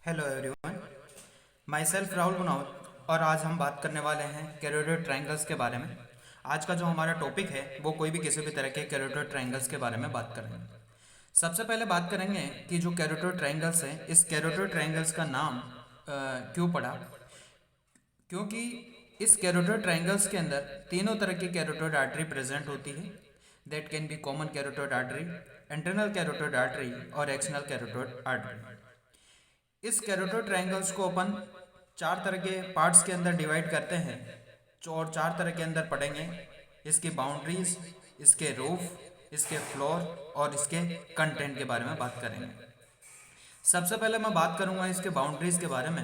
Hello everyone, my self Rahul Gunawat और आज हम बात करने वाले हैं कैरोटिड ट्रायंगल्स के बारे में। आज का जो हमारा टॉपिक है वो कोई भी किसी भी तरह के कैरोटिड ट्रायंगल्स के बारे में बात करेंगे। सबसे पहले बात करेंगे कि जो कैरोटिड ट्रायंगल्स हैं, इस कैरोटिड ट्रायंगल्स का नाम क्यों पड़ा। क्योंकि इस कैरोटिड ट्रायंगल्स के अंदर तीनों तरह की कैरोटिड आर्टरी प्रेजेंट होती है। That can be common carotid artery, internal carotid artery और एक्सटर्नल कैरोटिड आर्टरी। इस कैरोटिड ट्रायंगल्स को अपन चार तरह के पार्ट्स के अंदर डिवाइड करते हैं और चार तरह के अंदर पढ़ेंगे। इसकी बाउंड्रीज, इसके रूफ, इसके फ्लोर और इसके कंटेंट के बारे में बात करेंगे। सबसे पहले मैं बात करूंगा इसके बाउंड्रीज के बारे में।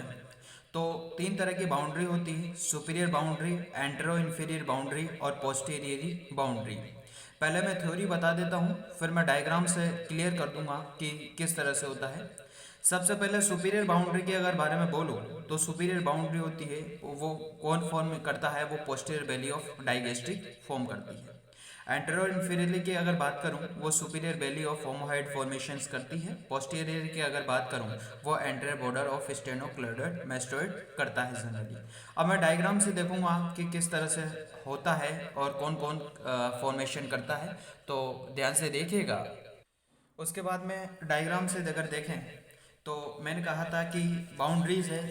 तो तीन तरह की बाउंड्री होती है: superior boundary, antero inferior boundary और पोस्टीरियरी बाउंड्री। पहले मैं थ्योरी बता देता हूँ, फिर मैं डायग्राम से क्लियर कर दूंगा कि किस तरह से होता है। सबसे पहले सुपीरियर बाउंड्री के अगर बारे में बोलूँ तो सुपीरियर बाउंड्री होती है वो कौन फॉर्म करता है, वो posterior belly of digastric form करती है। एंटेरो इन्फीरियर की अगर बात करूं वो सुपीरियर बेली ऑफ ओमोहाइड फॉर्मेशंस करती है। पोस्टीरियर की अगर बात करूं वो एंटेरियर बॉर्डर ऑफ स्टेनोक्लेडोइड मैस्टोइड करता है जनरली। अब मैं डायग्राम से देखूंगा कि किस तरह से होता है और कौन कौन फॉर्मेशन करता है, तो ध्यान से देखिएगा। उसके बाद में डायग्राम से अगर देखें तो मैंने कहा था कि बाउंड्रीज है,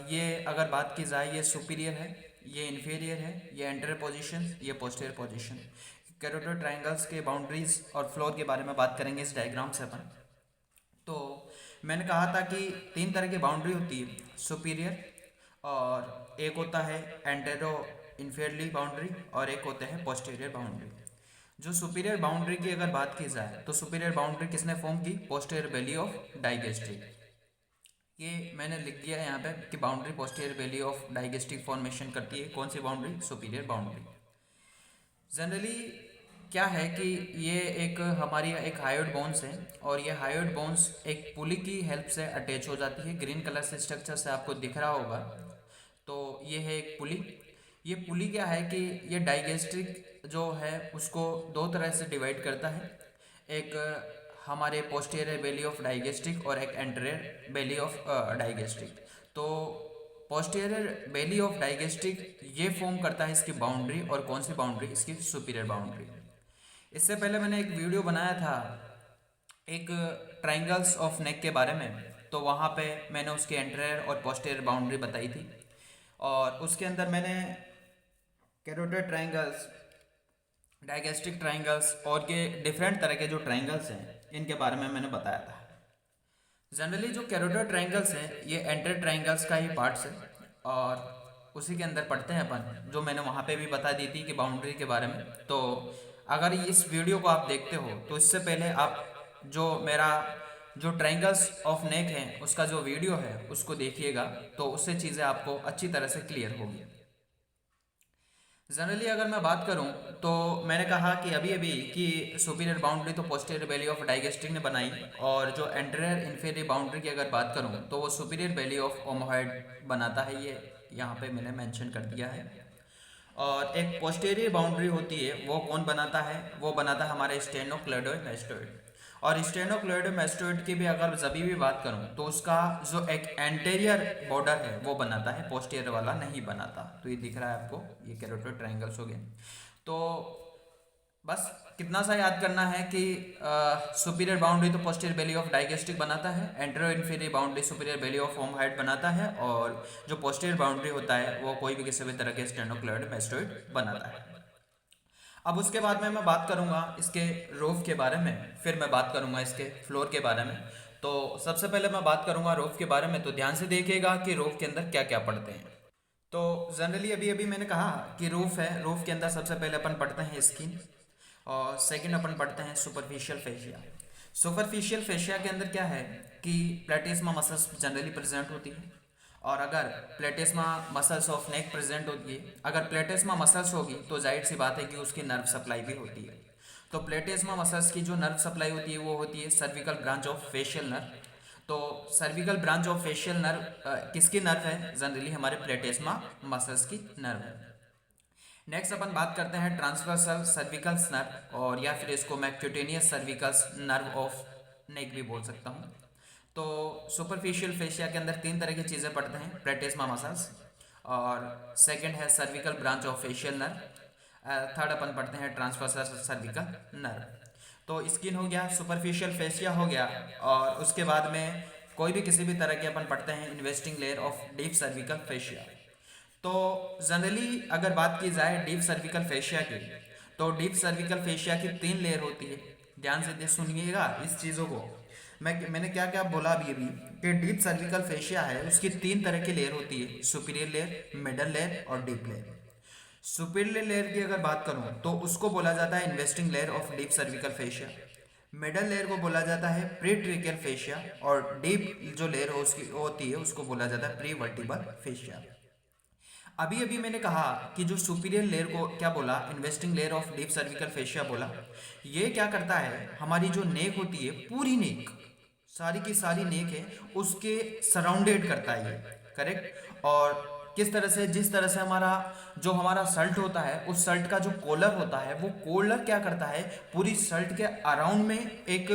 ये अगर बात की जाए ये सुपीरियर है, ये इन्फीरियर है, ये एंटीरियर पोजीशन, ये पोस्टीरियर पोजीशन। कैरोटिड ट्रायंगल्स के बाउंड्रीज और फ्लोर के बारे में बात करेंगे इस डायग्राम से अपन। तो मैंने कहा था कि तीन तरह की बाउंड्री होती है: सुपीरियर, और एक होता है एंटेरो इन्फीरियरली बाउंड्री, और एक होता है पोस्टीरियर बाउंड्री। जो सुपीरियर बाउंड्री की अगर बात की जाए तो सुपीरियर बाउंड्री किसने फॉर्म की? Posterior belly of digastric. ये मैंने लिख दिया है यहाँ पे कि boundary posterior belly of digastric formation करती है। कौन सी बाउंड्री? Superior boundary. जनरली क्या है कि ये एक हमारी एक हायोइड बोन्स है और ये हायोइड बोन्स एक पुली की हेल्प से अटैच हो जाती है। ग्रीन कलर से स्ट्रक्चर से आपको दिख रहा होगा, तो ये है एक पुली। ये पुली क्या है कि ये डाइगेस्ट्रिक जो है उसको दो तरह से डिवाइड करता है। एक हमारे पोस्टीरियर बेली ऑफ डाइगेस्ट्रिक और एक एंटीरियर बेली ऑफ डाइगेस्ट्रिक। तो पोस्टीरियर बेली ऑफ डाइगेस्ट्रिक ये फॉर्म करता है इसकी बाउंड्री, और कौन सी बाउंड्री? इसकी सुपीरियर बाउंड्री। इससे पहले मैंने एक वीडियो बनाया था एक ट्राइंगल्स ऑफ नेक के बारे में, तो वहाँ पे मैंने उसकी एंटीरियर और पोस्टीरियर बाउंड्री बताई थी, और उसके अंदर मैंने कैरोटिड ट्राइंगल्स, डाइगेस्ट्रिक ट्राइंगल्स और ये डिफरेंट तरह के जो ट्राइंगल्स हैं इनके बारे में मैंने बताया था। जनरली जो कैरोटिड ट्राइंगल्स हैं ये एंटीरियर ट्राइंगल्स का ही पार्ट्स है, और उसी के अंदर पढ़ते हैं अपन, जो मैंने वहाँ पे भी बता दी थी कि बाउंड्री के बारे में। तो अगर इस वीडियो को आप देखते हो तो इससे पहले आप जो मेरा जो ट्राइंगल्स ऑफ नेक है उसका जो वीडियो है उसको देखिएगा, तो उससे चीज़ें आपको अच्छी तरह से क्लियर होगी। जनरली अगर मैं बात करूं तो मैंने कहा कि अभी अभी कि सुपीरियर बाउंड्री तो पोस्टीरियर बेली ऑफ डाइगेस्ट्रिक ने बनाई, और जो एंटीरियर इन्फीरियर बाउंड्री की अगर बात करूं तो वो सुपीरियर बेली ऑफ ओमोहाइड बनाता है। ये यहाँ पे मैंने मेंशन कर दिया है। और एक पोस्टीरियर बाउंड्री होती है, वो कौन बनाता है? वो बनाता है हमारे स्टेनोक्लेडोइड मैस्टोइड। और स्टेनोक्लेडोइड मैस्टोइड की भी अगर जभी भी बात करूं तो उसका जो एक एंटेरियर बॉर्डर है वो बनाता है, पोस्टीरियर वाला नहीं बनाता। तो ये दिख रहा है आपको, ये कैरोटिड ट्रायंगल्स हो गए। तो बस कितना सा याद करना है कि सुपीरियर बाउंड्री तो पोस्टीरियर बेली ऑफ डाइगेस्ट्रिक बनाता है, antero inferior boundary superior belly of omohyoid बनाता है, और जो पोस्टीरियर बाउंड्री होता है वो कोई भी किसी भी तरह के स्टेनोक्लेडोइड मैस्टोइड बनाता है। अब उसके बाद में मैं बात करूंगा इसके रूफ के बारे में, फिर मैं बात करूंगा इसके फ्लोर के बारे में। तो सबसे पहले मैं बात करूंगा रूफ के बारे में, तो ध्यान से देखिएगा कि रूफ के अंदर क्या क्या पढ़ते हैं। तो जनरली अभी अभी मैंने कहा कि रूफ है, रूफ के अंदर सबसे पहले अपन पढ़ते हैं स्किन, और सेकंड अपन पढ़ते हैं सुपरफिशियल फेशिया। सुपरफिशियल फेशिया के अंदर क्या है कि प्लेटिस्मा मसल्स जनरली प्रेजेंट होती है, और अगर प्लेटिस्मा मसल्स ऑफ नेक प्रेजेंट होती है, अगर प्लेटिस्मा मसल्स होगी तो जाहिर सी बात है कि उसकी नर्व सप्लाई भी होती है। तो प्लेटिस्मा मसल्स की जो नर्व सप्लाई होती है वो होती है cervical branch of facial nerve. तो cervical branch of facial nerve किसकी नर्व है? जनरली हमारे प्लेटिस्मा मसल्स की नर्व है। नेक्स्ट अपन बात करते हैं ट्रांसवर्सल सर्विकल्स नर्व, और या फिर इसको मैं क्यूटेनियस सर्विकल्स नर्व ऑफ नेक भी बोल सकता हूँ। तो सुपरफिशियल फेशिया के अंदर तीन तरह की चीज़ें पड़ते हैं, प्लेटिस्मा मसल्स, और सेकंड है cervical branch of facial nerve, third अपन पढ़ते हैं ट्रांसवर्सल सर्विकल नर्व। तो स्किन हो गया, सुपरफिशियल फेशिया हो गया, और उसके बाद में कोई भी किसी भी तरह के अपन पढ़ते हैं investing layer of deep cervical fascia. तो जनरली अगर बात की जाए डीप सर्विकल फेशिया की, तो डीप सर्विकल फेशिया की तीन लेयर होती है। ध्यान से सुनिएगा इस चीज़ों को। मैंने क्या क्या बोला अभी कि डीप सर्विकल फेशिया है, उसकी तीन तरह की लेयर होती है, सुपीरियर लेयर, मिडल लेयर और डीप लेयर। सुपीरियर लेयर की अगर बात करूं तो उसको बोला जाता है investing layer of deep cervical fascia. Middle layer को बोला जाता है प्री ट्रिकियल फेशिया, और डीप जो लेयर हो उसकी होती है उसको बोला जाता है प्री वर्टिबल फेशिया। अभी अभी मैंने कहा कि जो सुपीरियर लेयर को क्या बोला, investing layer of deep cervical fascia बोला। ये क्या करता है, हमारी जो नेक होती है, पूरी नेक, सारी की सारी नेक है, उसके सराउंडेड करता है ये, करेक्ट। और किस तरह से, जिस तरह से हमारा शर्ट होता है, उस शर्ट का जो कॉलर होता है, वो कॉलर क्या करता है, पूरी शर्ट के अराउंड में एक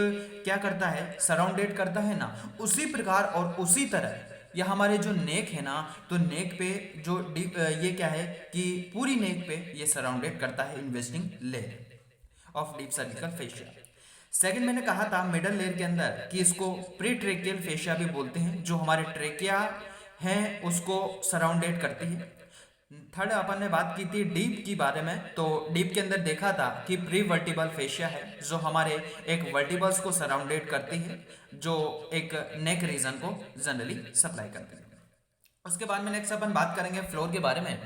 क्या करता है, सराउंडेड करता है ना, उसी प्रकार और उसी तरह या हमारे जो नेक है ना, तो नेक पे जो डीप ये क्या है कि पूरी नेक पे ये सराउंडेड करता है investing layer of deep cervical fascia. Second मैंने कहा था मिडल लेयर के अंदर कि इसको प्री ट्रेकियल फेशिया भी बोलते हैं, जो हमारे ट्रेकिया हैं उसको सराउंडेड करती है। थर्ड अपन ने बात की थी डीप की बारे में, तो डीप के अंदर देखा था कि प्री वर्टिबल फेशिया है, जो हमारे एक वर्टिबल्स को सराउंडेड करती है, जो एक नेक रीजन को जनरली सप्लाई करती है। उसके बाद में नेक्स्ट अपन बात करेंगे फ्लोर के बारे में।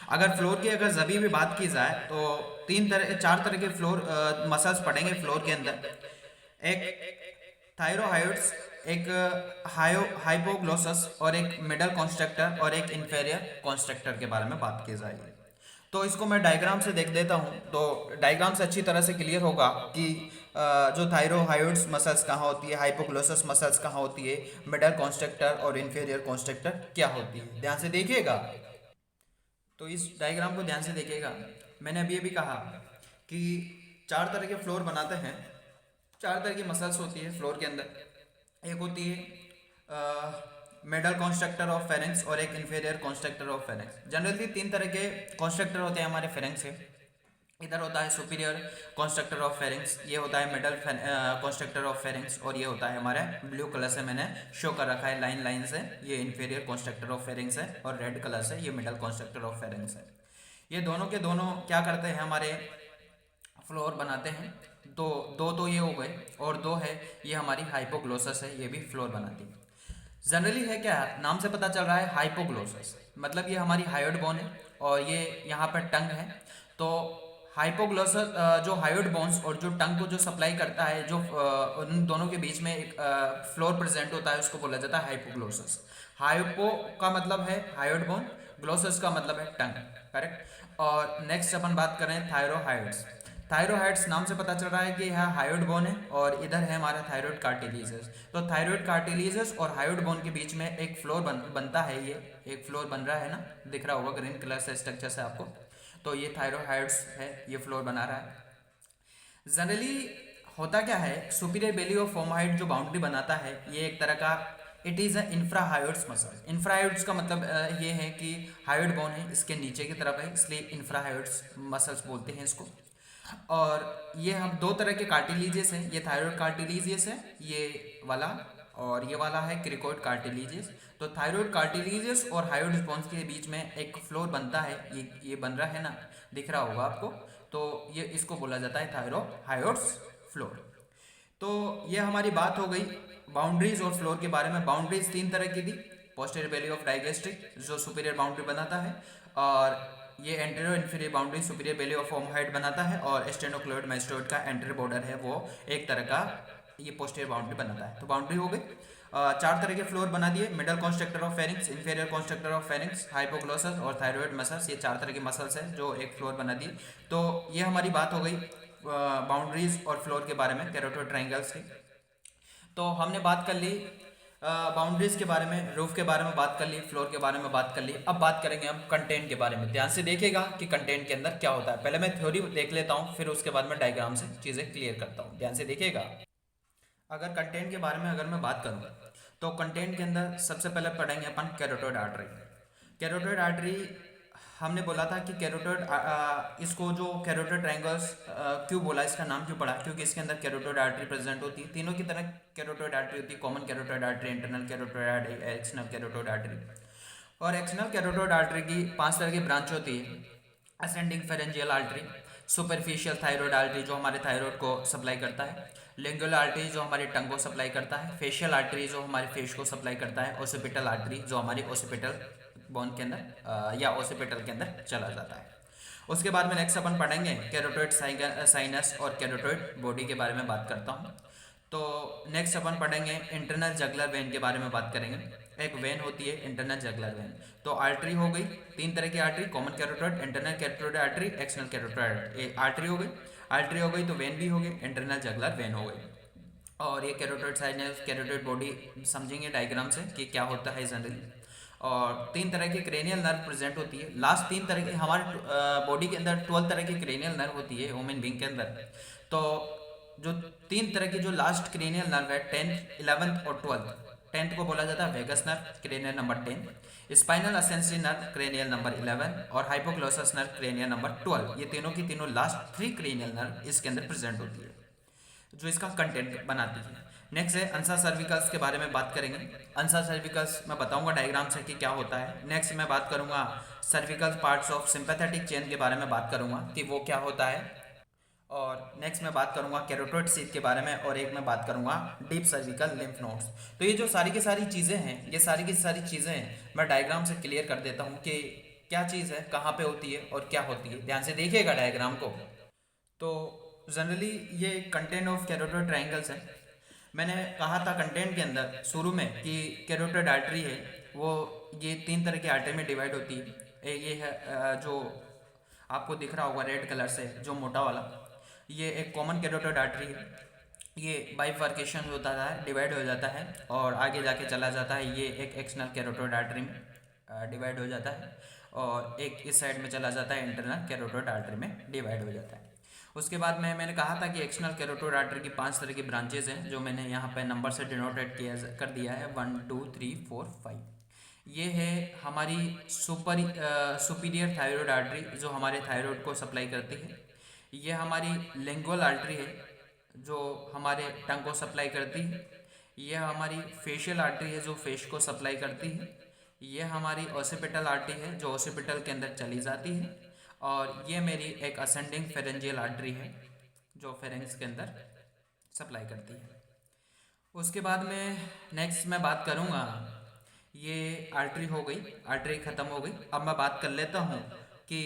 अगर फ्लोर की अगर जभी भी बात की जाए तो चार तरह के फ्लोर मसल्स पड़ेंगे फ्लोर के अंदर। एक थायरोहाइड्स, एक हाइपोग्लोसस, और एक मिडल कॉन्स्ट्रक्टर और एक इंफेरियर कॉन्स्ट्रक्टर के बारे में बात की जाएगी। तो इसको मैं डायग्राम से देख देता हूँ, तो डायग्राम से अच्छी तरह से क्लियर होगा कि जो थायरोहाइड्स मसल्स कहाँ होती है, हाइपोग्लोसस मसल्स कहाँ होती है, मिडल कॉन्स्ट्रक्टर और इंफेरियर कॉन्स्ट्रक्टर क्या होती है। ध्यान से देखिएगा, तो इस डायग्राम को ध्यान से देखिएगा। मैंने अभी अभी कहा कि चार तरह के फ्लोर बनाते हैं, चार तरह की मसल्स होती है फ्लोर के अंदर। एक होती है मिडल कॉन्स्ट्रक्टर ऑफ फेरेंक्स और एक inferior constrictor of pharynx. Generally तीन तरह के कॉन्स्ट्रक्टर होते हैं हमारे फेरेंक्स के। इधर होता है सुपीरियर कॉन्स्ट्रक्टर ऑफ फेरेंक्स, ये होता है मिडल कॉन्स्ट्रक्टर ऑफ फेरेंक्स, और ये होता है हमारा ब्लू कलर से मैंने शो कर रखा है लाइन लाइन से, ये इंफीरियर कॉन्स्ट्रक्टर ऑफ फेरेंक्स है, और रेड कलर से ये मिडल कॉन्स्ट्रक्टर ऑफ फेरेंक्स है। ये दोनों के दोनों क्या करते हैं, हमारे फ्लोर बनाते हैं। तो ये हो गए, और दो है ये हमारी हाइपोग्लोसस है, ये भी फ्लोर बनाती है। जनरली है क्या, नाम से पता चल रहा है हाइपोग्लोसस, मतलब ये हमारी हायोइड बोन है, और ये यहाँ पर टंग है। तो हाइपोग्लोसस जो हायोइड बोन्स और जो टंग को जो सप्लाई करता है, जो उन दोनों के बीच में एक फ्लोर प्रेजेंट होता है, उसको बोला जाता है हाइपोग्लोसस। हाइपो का मतलब है हायोइड बोन, ग्लोसस का मतलब है टंग, करेक्ट। और नेक्स्ट अपन बात करें थायरोहाइड्स। थायरोहाइड्स नाम से पता चल रहा है कि यह हायोइड बोन है, और इधर है हमारा थायराइड कार्टिलेजेस। तो थायराइड कार्टिलेजेस और हायोइड बोन के बीच में एक फ्लोर बनता है, ये एक फ्लोर बन रहा है ना, दिख रहा होगा ग्रीन कलर से स्ट्रक्चर से आपको। तो ये थायरोहाइड्स है, ये फ्लोर बना रहा है। जनरली होता क्या है, सुपीरियर बेली ऑफ फोमहाइड जो बाउंड्री बनाता है, ये एक तरह का इट इज़ अ इंफ्राहायोइड्स मसल। इंफ्राहायोइड्स का मतलब ये है कि हायोइड बोन है, इसके नीचे की तरफ है, इसलिए इंफ्राहायोइड्स मसल्स बोलते हैं इसको। और ये हम दो तरह के कार्टिलीजियस हैं, ये थायराइड कार्टिलीजियस है ये वाला, और ये वाला है क्रिकोइड कार्टिलीजियस। तो थायराइड कार्टिलीजियस और हायोइड बोन्स के बीच में एक फ्लोर बनता है, ये बन रहा है ना, दिख रहा होगा आपको। तो ये इसको बोला जाता है थायरोहायोइड्स फ्लोर। तो ये हमारी बात हो गई बाउंड्रीज और फ्लोर के बारे में। बाउंड्रीज तीन तरह की थी, पोस्टीरियर बेली ऑफ डाइगेस्ट्रिक जो सुपीरियर बाउंड्री बनाता है, और ये anterior inferior boundary superior belly of omohyoid बनाता है, और स्टेनोक्लोइड मैस्टोइड का एंटेरियर बॉर्डर है वो एक तरह का ये पोस्टीरियर बाउंड्री बनाता है। तो बाउंड्री हो गई, चार तरह के फ्लोर बना दिए, middle constrictor of pharynx, inferior constrictor of pharynx, hypoglossus और थायराइड मसल्स, ये चार तरह के मसल्स हैं जो एक फ्लोर बना दिए। तो ये हमारी बात हो गई बाउंड्रीज और फ्लोर के बारे में, कैरोटिड ट्रायंगल्स की। तो हमने बात कर ली बाउंड्रीज के बारे में, रूफ के बारे में बात कर ली, फ्लोर के बारे में बात कर ली। अब बात करेंगे हम कंटेंट के बारे में। ध्यान से देखिएगा कि कंटेंट के अंदर क्या होता है। पहले मैं थ्योरी देख लेता हूँ, फिर उसके बाद मैं डायग्राम से चीज़ें क्लियर करता हूँ। ध्यान से देखिएगा। अगर कंटेंट के बारे में अगर मैं बात करूँ तो कंटेंट के अंदर सबसे पहले पढ़ेंगे अपन कैरोटिड आर्टरी। कैरोटिड आर्टरी हमने बोला था कि कैरोटिड इसको जो कैरोटिड ट्रायंगल्स क्यों बोला, इसका नाम क्यों पड़ा, क्योंकि इसके अंदर कैरोटिड आर्टरी प्रेजेंट होती है। तीनों की तरह कैरोटिड आर्टरी होती है, common carotid artery, internal carotid artery, external carotid artery. और एक्सटर्नल कैरोटिड आर्टरी की 5 तरह की ब्रांच होती है। Ascending pharyngeal artery, superficial thyroid artery जो हमारे थायराइड को सप्लाई करता है, लिंगुअल आर्टरी जो हमारी टंग को सप्लाई करता है, फेशियल आर्टरी जो हमारे फेस को सप्लाई करता है, ओसिपिटल आर्टरी जो हमारी ओसिपिटल बोन के अंदर या ओसिपिटल के अंदर चला जाता है। उसके बाद में नेक्स्ट अपन पढ़ेंगे कैरोटिड साइनस और कैरोटिड बॉडी के बारे में बात करता हूँ। तो नेक्स्ट अपन पढ़ेंगे इंटरनल जगलर वेन के बारे में बात करेंगे। एक वेन होती है इंटरनल जगलर वेन। तो आर्टरी हो गई, 3 तरह की artery, common carotid, internal carotid artery, external carotid artery हो गई। आर्टरी हो गई तो वेन भी हो गई, इंटरनल जगलर वेन हो गई। और ये कैरोटिड साइनस कैरोटिड बॉडी समझेंगे डायग्राम से कि क्या होता है जनरली। और 3 तरह की क्रेनियल नर्व प्रेजेंट होती है। लास्ट 3 तरह की हमारे बॉडी के अंदर 12 तरह की क्रेनियल नर्व होती है ह्यूमन बींग के अंदर। तो जो 3 तरह की जो लास्ट क्रेनियल नर्व है 10th 11th और 12th। 10th को बोला जाता है vagus nerve, cranial number 10, spinal accessory nerve cranial number 11 और हाइपोग्लोसस नर्व क्रेनियल नंबर 12। ये तीनों की तीनों लास्ट 3 क्रेनियल नर्व इसके अंदर प्रेजेंट होती है जो इसका कंटेंट बनाती है। नेक्स्ट है अंसा सर्विकल्स के बारे में बात करेंगे। अंसा सर्विकल्स मैं बताऊंगा डायग्राम से कि क्या होता है। नेक्स्ट मैं बात करूंगा cervical parts of sympathetic chain के बारे में बात करूंगा कि वो क्या होता है। और नेक्स्ट मैं बात करूंगा कैरोटिड शीथ के बारे में, और एक मैं बात करूंगा डीप सर्विकल लिम्फ नोड्स। तो ये जो सारी की सारी चीज़ें हैं, ये सारी की सारी चीज़ें मैं डायग्राम से क्लियर कर देता हूँ कि क्या चीज़ है, कहाँ पे होती है और क्या होती है। ध्यान से देखिएगा डायग्राम को। तो जनरली ये कंटेंट ऑफ कैरोटिड ट्रायंगल्स है। मैंने कहा था कंटेंट के अंदर शुरू में कि कैरोटिड आर्टरी है वो ये 3 तरह की आर्टरी में डिवाइड होती है। ये है जो आपको दिख रहा होगा रेड कलर से जो मोटा वाला, ये एक कॉमन कैरोटिड आर्टरी है। ये बाइफर्केशन होता है, डिवाइड हो जाता है और आगे जाके चला जाता है। ये एक एक्सटर्नल कैरोटिड आर्टरी में डिवाइड हो जाता है और एक इस साइड में चला जाता है, इंटरनल कैरोटिड आर्टरी में डिवाइड हो जाता है। उसके बाद में मैंने कहा था कि एक्सटर्नल कैरोटिड आर्टरी की 5 तरह की ब्रांचेज हैं जो मैंने यहाँ पे नंबर से डिनोटेड किया कर दिया है 1 2 3 4 5। ये है हमारी सुपीरियर थायराइड आर्टरी जो हमारे थायराइड को सप्लाई करती है। ये हमारी लिंगुअल आर्टरी है जो हमारे टंग को सप्लाई करती है। ये हमारी फेशियल आर्टरी है जो फेस को सप्लाई करती है। ये हमारी ओसिपिटल आर्टरी है जो ओसिपिटल के अंदर चली जाती है। और ये मेरी एक असेंडिंग फेरेंजियल आर्टरी है जो फेरेंक्स के अंदर सप्लाई करती है। उसके बाद में नेक्स्ट मैं बात करूँगा, ये आर्टरी हो गई, आर्टरी ख़त्म हो गई। अब मैं बात कर लेता हूँ कि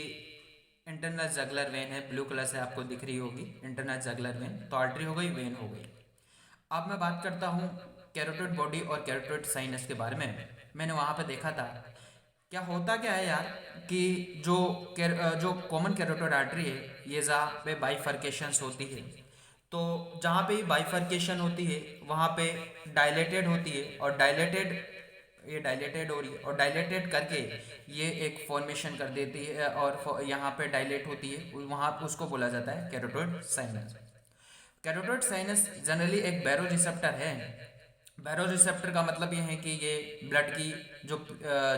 इंटरनल जगलर वेन है, ब्लू कलर से आपको दिख रही होगी इंटरनल जगलर वेन। तो आर्टरी हो गई, वेन हो गई। अब मैं बात करता हूँ कैरोटिड बॉडी और कैरोटिड साइनस के बारे में। मैंने वहाँ पे देखा था क्या होता क्या है यार कि जो कॉमन कैरोटिड आर्टरी है ये जहाँ पे बाइफर्केशंस होती है, तो जहाँ पे बाइफर्केशन होती है वहाँ पे डायलेटेड होती है और ये डायलेटेड हो रही है और डायलेटेड करके ये एक फॉर्मेशन कर देती है और यहाँ पे डायलेट होती है, वहाँ उसको बोला जाता है carotid sinus. Carotid sinus generally एक बैरो रिसेप्टर है। बैरो रिसेप्टर का मतलब ये है कि ये ब्लड की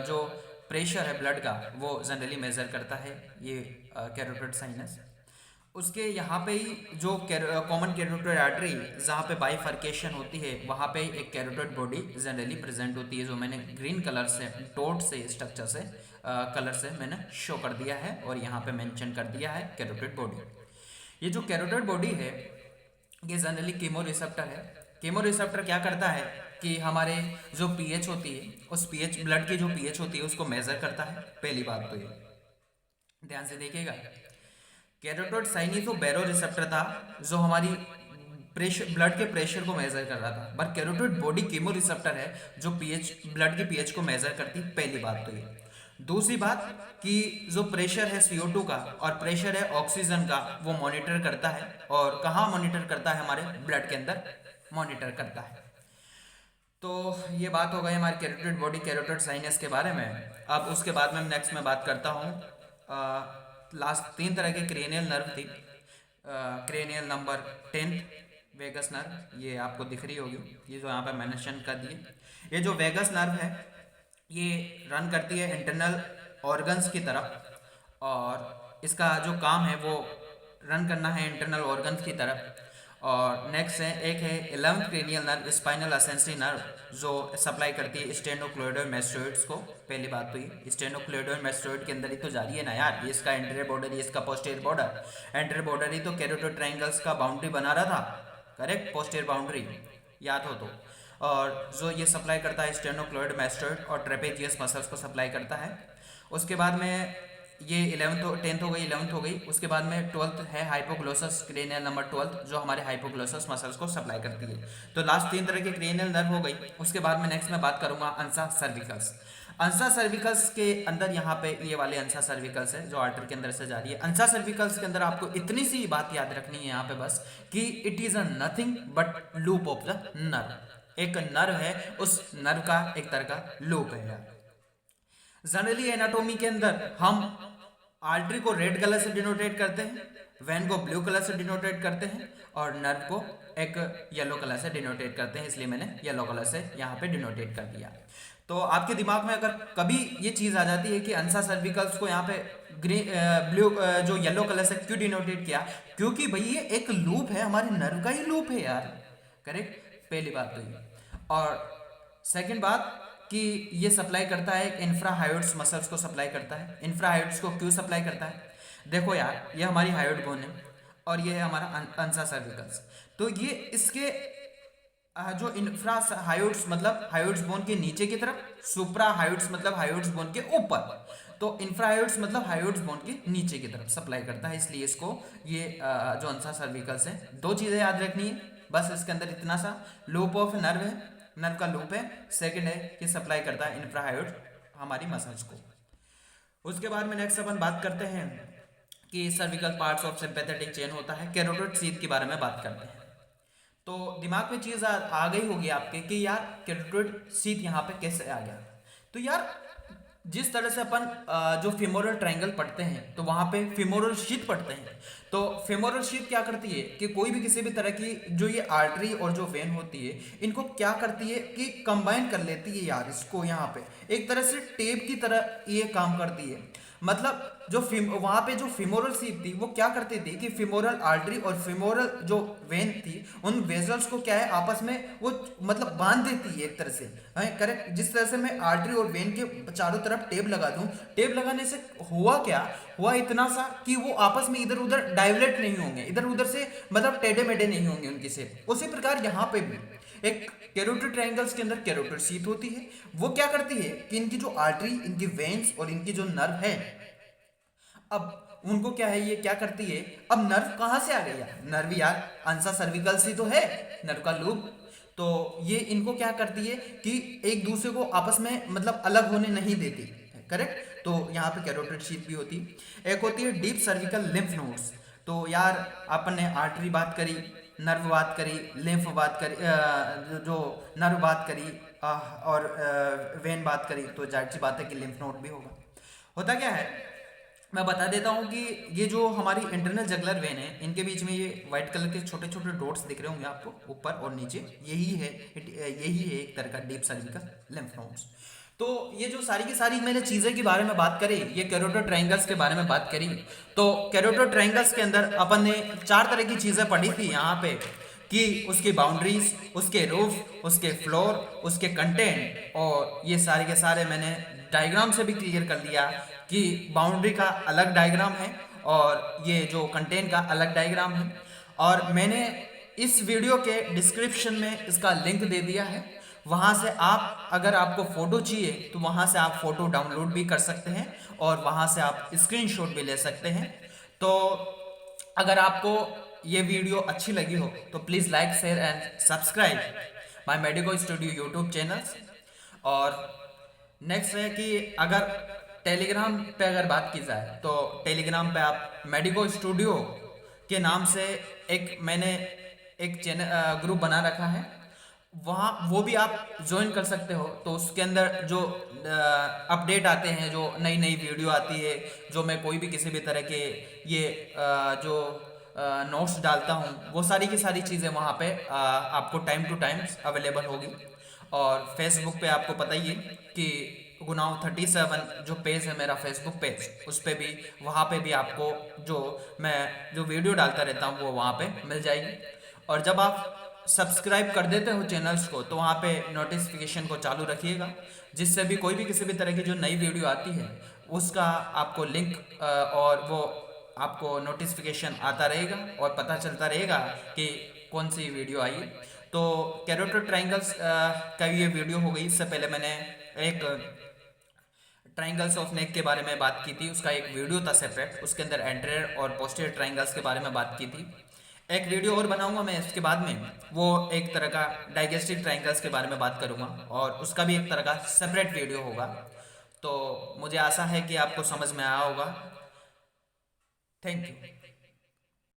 जो प्रेशर है ब्लड का वो जनरली मेजर करता है ये कैरोटिड साइनस। उसके यहाँ पे ही जो कॉमन कैरोटिड आर्टरी जहाँ पे बाइफर्केशन होती है वहाँ पे एक कैरोटिड बॉडी जनरली प्रेजेंट होती है जो मैंने ग्रीन कलर से डॉट से स्ट्रक्चर से कलर से मैंने शो कर दिया है और यहाँ पे मेंशन कर दिया है कैरोटिड बॉडी। ये जो कैरोटिड बॉडी है ये जनरली कीमो रिसेप्टर है। कीमो रिसेप्टर क्या करता है कि हमारे जो पीएच होती है उस पीएच ब्लड की जो पीएच होती है उसको मेजर करता है। पहली बात तो ये ध्यान से देखिएगा, कैरोटिड साइनस तो बैरो रिसेप्टर था जो हमारी प्रेशर ब्लड के प्रेशर को मेजर कर रहा था, पर कैरोटिड बॉडी कीमो रिसेप्टर है जो पीएच ब्लड की पीएच को मेजर करती। पहली बात तो ये। दूसरी बात कि जो प्रेशर है CO2 का और प्रेशर है ऑक्सीजन का वो मॉनिटर करता है। और कहाँ मॉनिटर करता है? हमारे ब्लड के अंदर मॉनिटर करता है। तो ये बात हो गई हमारी कैरोटिड बॉडी कैरोटिड साइनस के बारे में। अब उसके बाद में नेक्स्ट मैं बात करता हूँ लास्ट 3 तरह के क्रेनियल नर्व थी। क्रेनियल नंबर 10, वेगस नर्व ये आपको दिख रही होगी, ये जो यहाँ पे मेंशन कर दिए, ये जो वेगस नर्व है ये रन करती है इंटरनल ऑर्गन्स की तरफ, और इसका जो काम है वो रन करना है इंटरनल ऑर्गन्स की तरफ। और नेक्स्ट है, एक है 11th cranial nerve, spinal accessory nerve, जो सप्लाई करती है स्टेनोक्लेडोन मेस्टोइड्स को। पहली बात तो ये स्टेनोक्लेडोन मेस्टोइड के अंदर ही तो जा रही है ना यार, ये इसका एंटीरियर बॉर्डर, ये इसका पोस्टीरियर बॉर्डर। एंटीरियर बॉर्डर ही तो कैरोटिड ट्रायंगल्स का बाउंड्री बना रहा था, करेक्ट, पोस्टीरियर बाउंड्री याद हो तो। और जो ये सप्लाई करता है स्टेनोक्लेडोन मेस्टोइड और ट्रेपेजियस मसल्स को सप्लाई करता है। उसके बाद में ये 10th हो गई, 11th हो गई। उसके बाद में 12th है हाइपोग्लोसस क्रेनियल नंबर 12 जो हमारे हाइपोग्लोसस मसल्स को सप्लाई करती है। तो लास्ट 3 तरह के क्रेनियल नर्व हो गई। उसके बाद में नेक्स्ट मैं बात करूंगा अंसा सर्विकल्स। अंसा सर्विकल्स के अंदर यहाँ पे ये वाले अंसा सर्विकल्स है जो आर्टर के अंदर से जा रही है। अंसा सर्विकल्स के अंदर आपको इतनी सी बात याद रखनी है यहाँ पे बस, कि it is a nothing but loop of the nerve. एक नर्व है, उस नर्व का एक तरह का लूप है यार। जनरली एनाटोमी के अंदर हम आर्टरी को रेड कलर से डिनोटेट करते हैं, वेन को ब्लू कलर से डिनोटेट करते हैं, और नर्व को एक येलो कलर से डिनोटेट करते हैं, इसलिए मैंने येलो कलर से यहाँ पे डिनोटेट कर दिया। तो आपके दिमाग में अगर कभी ये चीज़ आ जाती है कि अंसा सर्विकल्स को यहाँ पे ब्लू जो येलो कलर से क्यों डिनोटेट किया, क्योंकि भाई ये एक लूप है, हमारे नर्व का ही लूप है यार, करेक्ट, पहली बात तो ये। और सेकंड बात कि ये सप्लाई करता है इंफ्राहायोइड्स मसल्स को सप्लाई करता है। इंफ्राहायोइड्स को क्यों सप्लाई करता है, देखो यार, ये हमारी हायोइड बोन है और ये है हमारा अंसा सर्विकल्स। तो ये इसके जो इंफ्रा हायोइड्स मतलब हायोइड्स बोन के नीचे की तरफ, सुप्रा हायोइड्स मतलब हायोइड्स बोन के ऊपर, तो इंफ्राहायोइड्स मतलब हायोइड्स बोन के नीचे की तरफ सप्लाई करता है। इसलिए इसको ये जो अंसा सर्विकल्स है, दो चीज़ें याद रखनी है बस इसके अंदर, इतना सा, लूप ऑफ नर्व है, नर्व का लूप है। सेकंड है कि सप्लाई करता है इंफ्राहायोइड हमारी मसल्स को। उसके बाद में नेक्स्ट अपन बात करते हैं कि cervical parts of sympathetic chain होता है, कैरोटिड शीथ के बारे में बात करते हैं। तो दिमाग में चीज़ आ गई होगी आपके कि यार कैरोटिड शीथ यहाँ पे कैसे आ गया। तो यार जिस तरह से अपन जो फेमोरल ट्रायंगल पढ़ते हैं तो वहाँ पे फेमोरल शीथ पढ़ते हैं। तो फेमोरल शीथ क्या करती है कि कोई भी किसी भी तरह की जो ये आर्टरी और जो वेन होती है, इनको क्या करती है कि कंबाइन कर लेती है यार, इसको यहाँ पे एक तरह से टेप की तरह ये काम करती है। मतलब जो वहाँ पे जो फिमोरल शीथ थी वो क्या करती थी कि फिमोरल आर्टरी और फिमोरल जो वेन थी उन वेजल्स को क्या है आपस में वो मतलब बांध देती है एक तरह से, करेक्ट। जिस तरह से मैं आर्टरी और वेन के चारों तरफ टेप लगा दूं, टेप लगाने से हुआ क्या, हुआ इतना सा कि वो आपस में इधर उधर डाइवलेट नहीं होंगे, इधर उधर से मतलब टेढ़े मेढ़े नहीं होंगे उनकी से। उसी प्रकार यहाँ पे भी एक कैरोटिड ट्रायंगल्स के अंदर कैरोटिड शीथ होती है। वो क्या करती है कि इनकी जो आर्टरी, इनकी वेन्स और इनकी जो नर्व है, अब उनको क्या है, ये क्या करती है, अब नर्व कहां से आ गई यार, नर्व यार अंसा सर्विकल्स ही तो है, नर्व का लूप। तो ये इनको क्या करती है कि एक दूसरे को आपस में मतलब अलग होने नहीं देती, करेक्ट। तो यहाँ पे कैरोटिड शीथ भी होती है। एक होती है डीप सर्विकल लिम्फ नोड्स। तो यार अपन ने आर्टरी बात करी, नर्व बात करी, लिम्फ बात करी, जो नर्व बात करी और वेन बात करी, तो जाहिर सी बात है कि लिम्फ नोड भी होगा। होता क्या है, मैं बता देता हूँ कि ये जो हमारी इंटरनल जगलर वेन है, इनके बीच में ये व्हाइट कलर के छोटे छोटे डॉट्स दिख रहे होंगे आपको ऊपर और नीचे, यही है एक तरह का डीप सर्विकल लिम्फ नोड्स। तो ये जो सारी की सारी मैंने चीज़ें के बारे में बात करी, ये कैरोटिड ट्रायंगल्स के बारे में बात करी। तो कैरोटिड ट्रायंगल्स के अंदर अपन ने 4 तरह की चीज़ें पढ़ी थी यहाँ पे, कि उसकी बाउंड्रीज, उसके रूफ, उसके फ्लोर, उसके कंटेंट, और ये सारे के सारे मैंने डायग्राम से भी क्लियर कर दिया कि बाउंड्री का अलग डायग्राम है और ये जो कंटेंट का अलग डायग्राम है। और मैंने इस वीडियो के डिस्क्रिप्शन में इसका लिंक दे दिया है, वहाँ से आप अगर आपको फ़ोटो चाहिए तो वहाँ से आप फ़ोटो डाउनलोड भी कर सकते हैं और वहाँ से आप स्क्रीनशॉट भी ले सकते हैं। तो अगर आपको ये वीडियो अच्छी लगी हो तो please like, share and subscribe my medico studio YouTube channels. और नेक्स्ट है कि अगर टेलीग्राम पे अगर बात की जाए तो टेलीग्राम पे आप मेडिको स्टूडियो के नाम से मैंने एक चैनल ग्रुप बना रखा है, वहाँ वो भी आप ज्वाइन कर सकते हो। तो उसके अंदर जो अपडेट आते हैं, जो नई नई वीडियो आती है, जो मैं कोई भी किसी भी तरह के ये जो नोट्स डालता हूँ, वो सारी की सारी चीज़ें वहाँ पे आपको टाइम टू टाइम अवेलेबल होगी। और फेसबुक पे आपको पता ही है कि गुनाव 37 जो पेज है मेरा फेसबुक पेज, उस पे भी, वहाँ पे भी आपको जो मैं जो वीडियो डालता रहता हूँ वो वहाँ पे मिल जाएगी। और जब आप सब्सक्राइब कर देते हो चैनल्स को, तो वहाँ पे नोटिफिकेशन को चालू रखिएगा, जिससे भी कोई भी किसी भी तरह की जो नई वीडियो आती है उसका आपको लिंक और वो आपको नोटिफिकेशन आता रहेगा और पता चलता रहेगा कि कौन सी वीडियो आई है। तो कैरोटो ट्रायंगल्स का ये वीडियो हो गई। इससे पहले मैंने एक ट्रायंगल्स ऑफ नेक के बारे में बात की थी, उसका एक वीडियो था सेपरेट, उसके अंदर एंटीरियर और पोस्टीरियर ट्रायंगल्स के बारे में बात की थी। एक वीडियो और बनाऊंगा मैं इसके बाद में, वो एक तरह का डाइजेस्टिव ट्रायंगल्स के बारे में बात करूंगा, और उसका भी एक तरह का सेपरेट वीडियो होगा। तो मुझे आशा है कि आपको समझ में आया होगा। Thank you.